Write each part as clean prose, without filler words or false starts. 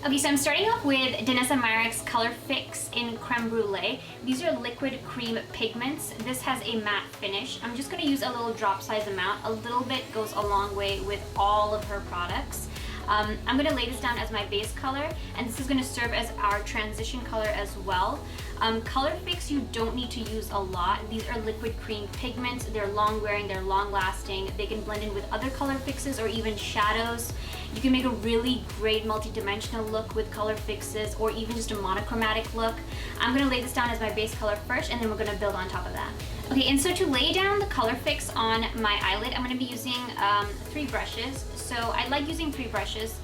Okay, so I'm starting off with Danessa Myricks Colorfix in Creme Brulee. These are liquid cream pigments. This has a matte finish. I'm just going to use a little drop size amount. A little bit goes a long way with all of her products. I'm going to lay this down as my base color, and this is going to serve as our transition color as well. Colorfix, you don't need to use a lot. These are liquid cream pigments. They're long wearing, they're long lasting. They can blend in with other color fixes or even shadows. You can make a really great multi-dimensional look with color fixes or even just a monochromatic look. I'm going to lay this down as my base color first, and then we're going to build on top of that. Okay, and so to lay down the color fix on my eyelid, I'm going to be using 3 brushes. So I like using 3 brushes.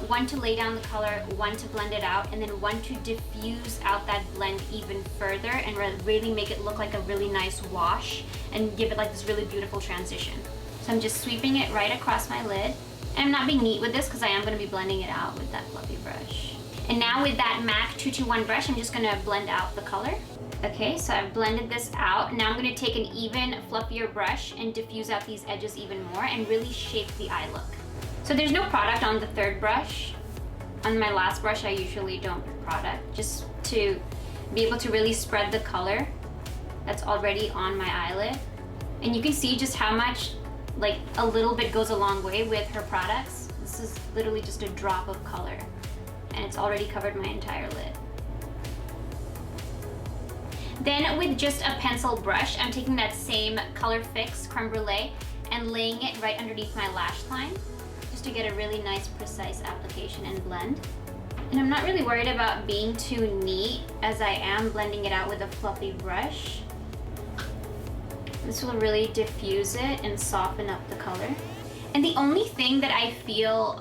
One to lay down the color, one to blend it out, and then one to diffuse out that blend even further and really make it look like a really nice wash and give it like this really beautiful transition. So I'm just sweeping it right across my lid. And I'm not being neat with this because I am going to be blending it out with that fluffy brush. And now with that MAC 221 brush, I'm just going to blend out the color. Okay, so I've blended this out. Now I'm going to take an even, fluffier brush and diffuse out these edges even more and really shape the eye look. So there's no product on the 3rd brush. On my last brush, I usually don't put product, just to be able to really spread the color that's already on my eyelid. And you can see just how much, like a little bit goes a long way with her products. This is literally just a drop of color, and it's already covered my entire lid. Then with just a pencil brush, I'm taking that same Colorfix Creme Brulee and laying it right underneath my lash line, just to get a really nice precise application and blend. And I'm not really worried about being too neat as I am blending it out with a fluffy brush. This will really diffuse it and soften up the color. And the only thing that I feel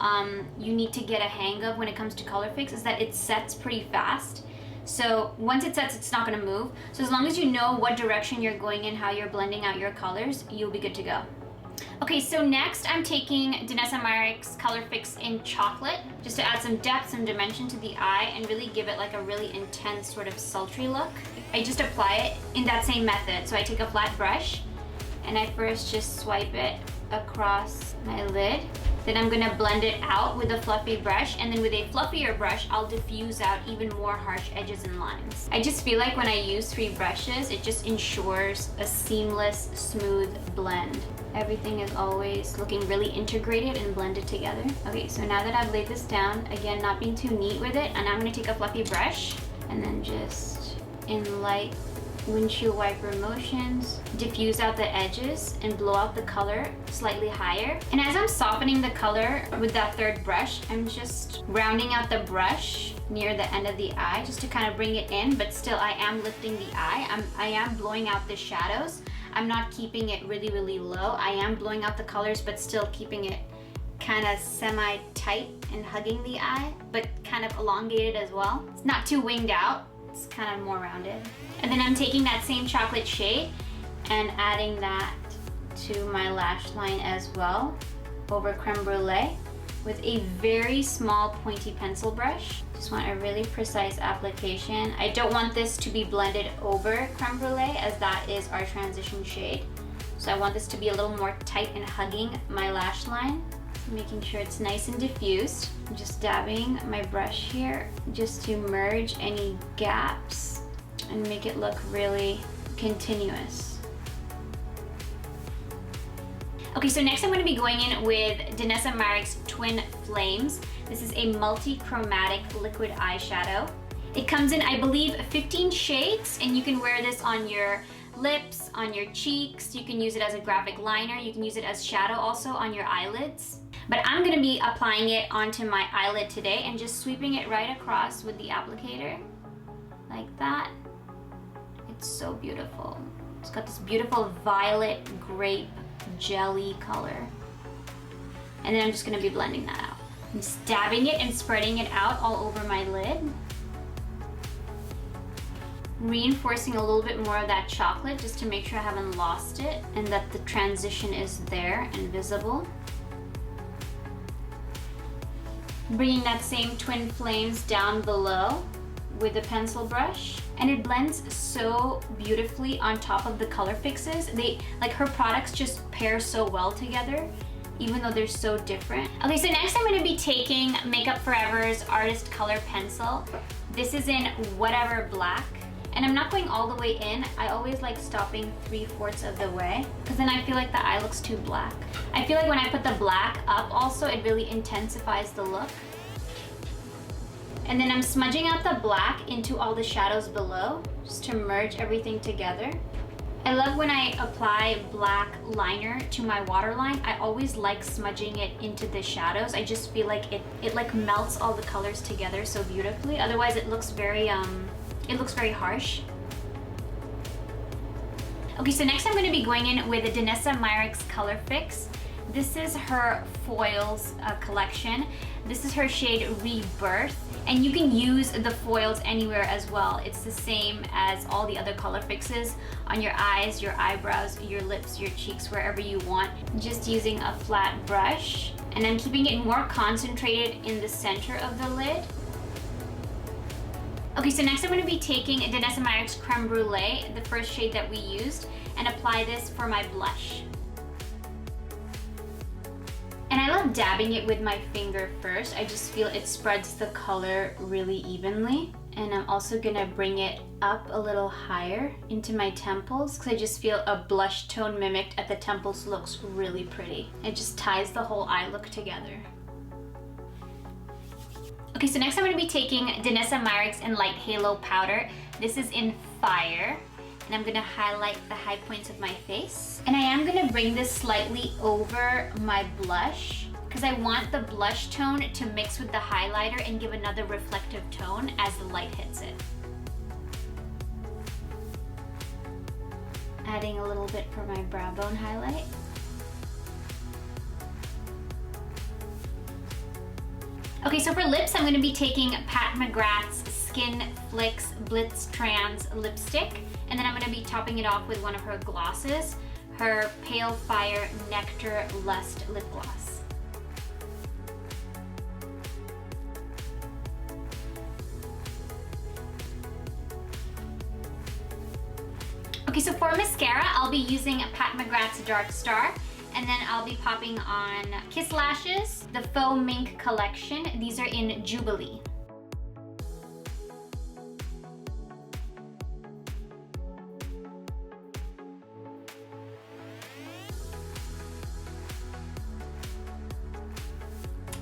you need to get a hang of when it comes to Colorfix is that it sets pretty fast. So once it sets, it's not going to move. So as long as you know what direction you're going in, how you're blending out your colors, you'll be good to go. Okay, so next I'm taking Danessa Myricks Colorfix in Chocolate, just to add some depth, some dimension to the eye and really give it like a really intense sort of sultry look. I just apply it in that same method. So I take a flat brush and I first just swipe it across my lid. Then I'm gonna blend it out with a fluffy brush, and then with a fluffier brush, I'll diffuse out even more harsh edges and lines. I just feel like when I use 3 brushes, it just ensures a seamless, smooth blend. Everything is always looking really integrated and blended together. Okay, so now that I've laid this down, again, not being too neat with it, and I'm gonna take a fluffy brush and then just in light windshield wiper motions, diffuse out the edges and blow out the color slightly higher. And as I'm softening the color with that 3rd brush, I'm just rounding out the brush near the end of the eye just to kind of bring it in, but still I am lifting the eye. I am blowing out the shadows. I'm not keeping it really, really low. I am blowing out the colors, but still keeping it kind of semi-tight and hugging the eye, but kind of elongated as well. It's not too winged out. It's kind of more rounded. And then I'm taking that same chocolate shade and adding that to my lash line as well over Creme Brulee with a very small pointy pencil brush. Just want a really precise application. I don't want this to be blended over Creme Brulee as that is our transition shade. So I want this to be a little more tight and hugging my lash line, making sure it's nice and diffused. I'm just dabbing my brush here just to merge any gaps and make it look really continuous. Okay, so next I'm going to be going in with Danessa Myricks Twin Flames. This is a multi-chromatic liquid eyeshadow. It comes in, I believe, 15 shades, and you can wear this on your lips, on your cheeks. You can use it as a graphic liner. You can use it as shadow also on your eyelids. But I'm going to be applying it onto my eyelid today and just sweeping it right across with the applicator like that. It's so beautiful. It's got this beautiful violet grape jelly color. And then I'm just going to be blending that out. I'm just dabbing it and spreading it out all over my lid. Reinforcing a little bit more of that chocolate just to make sure I haven't lost it and that the transition is there and visible. Bringing that same Twin Flames down below with a pencil brush, and it blends so beautifully on top of the color fixes. Like her products just pair so well together even though they're so different. Okay, so next I'm gonna be taking Makeup Forever's Artist Color Pencil. This is in Whatever Black. And I'm not going all the way in. I always like stopping 3/4 of the way, because then I feel like the eye looks too black. I feel like when I put the black up also, it really intensifies the look. And then I'm smudging out the black into all the shadows below, just to merge everything together. I love when I apply black liner to my waterline. I always like smudging it into the shadows. I just feel like it like melts all the colors together so beautifully. Otherwise it looks very harsh. Okay, so next I'm going to be going in with the Danessa Myricks Colorfix. This is her foils collection. This is her shade Rebirth, and you can use the foils anywhere as well. It's the same as all the other color fixes on your eyes, your eyebrows, your lips, your cheeks, wherever you want. Just using a flat brush, and I'm keeping it more concentrated in the center of the lid. Okay, so next I'm going to be taking Danessa Myricks Creme Brulee, the first shade that we used, and apply this for my blush. And I love dabbing it with my finger first. I just feel it spreads the color really evenly. And I'm also going to bring it up a little higher into my temples, because I just feel a blush tone mimicked at the temples looks really pretty. It just ties the whole eye look together. Okay, so next I'm going to be taking Danessa Myricks in Light Halo Powder. This is in Fire, and I'm going to highlight the high points of my face. And I am going to bring this slightly over my blush, because I want the blush tone to mix with the highlighter and give another reflective tone as the light hits it. Adding a little bit for my brow bone highlight. Okay, so for lips, I'm going to be taking Pat McGrath's Skin Flicks Blitz Trans lipstick, and then I'm going to be topping it off with one of her glosses, her Pale Fire Nectar Lust lip gloss. Okay, so for mascara, I'll be using Pat McGrath's Dark Star. And then I'll be popping on Kiss Lashes, the Faux Mink collection. These are in Jubilee.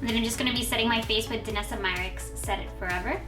And then I'm just going to be setting my face with Danessa Myricks Set It Forever.